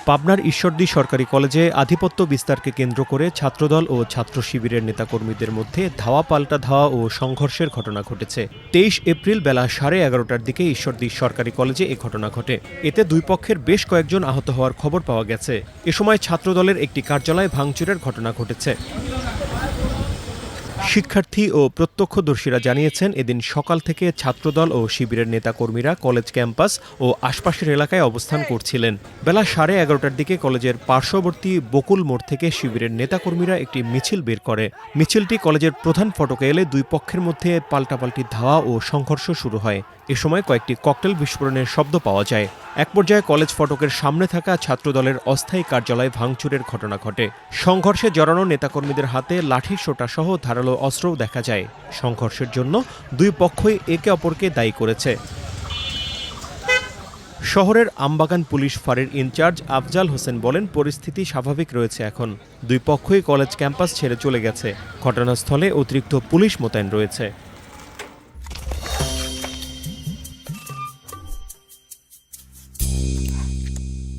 পাবনার ঈশ্বরদী সরকারি কলেজে আধিপত্য বিস্তারকে কেন্দ্র করে ছাত্রদল ও ছাত্র শিবিরের নেতাকর্মীদের মধ্যে ধাওয়া পাল্টা ধাওয়া ও সংঘর্ষের ঘটনা ঘটেছে। ২৩ এপ্রিল বেলা 11:30টার দিকে ঈশ্বরদী সরকারি কলেজে এ ঘটনা ঘটে। এতে দুই পক্ষের বেশ কয়েকজন আহত হওয়ার খবর পাওয়া গেছে। এ সময় ছাত্রদলের একটি কার্যালয় ভাঙচুরের ঘটনা ঘটেছে। শিক্ষার্থী ও প্রত্যক্ষদর্শীরা জানিয়েছেন, এদিন সকাল থেকে ছাত্রদল ও শিবিরের নেতাকর্মীরা কলেজ ক্যাম্পাস ও আশপাশের এলাকায় অবস্থান করছিলেন। বেলা 11:30টার দিকে কলেজের পার্শ্ববর্তী বকুল মোড় থেকে শিবিরের নেতাকর্মীরা একটি মিছিল বের করে। মিছিলটি কলেজের প্রধান ফটকে এলে দুই পক্ষের মধ্যে পাল্টাপাল্টি ধাওয়া ও সংঘর্ষ শুরু হয়। এ সময় কয়েকটি ককটেল বিস্ফোরণের শব্দ পাওয়া যায়। এক পর্যায়ে কলেজ ফটকের সামনে থাকা ছাত্রদলের অস্থায়ী কার্যালয় ভাঙচুরের ঘটনা ঘটে। সংঘর্ষে জড়ানো নেতাকর্মীদের হাতে লাঠি সোঁটা সহ ধারালো অস্ত্রও দেখা যায়। সংঘর্ষের জন্য দুই পক্ষই একে অপরকে দায়ী করেছে। শহরের আমবাগান পুলিশ ফাঁড়ির ইনচার্জ আফজাল হোসেন বলেন, পরিস্থিতি স্বাভাবিক রয়েছে এখন। দুই পক্ষই কলেজ ক্যাম্পাস ছেড়ে চলে গেছে। ঘটনাস্থলে অতিরিক্ত পুলিশ মোতায়েন রয়েছে।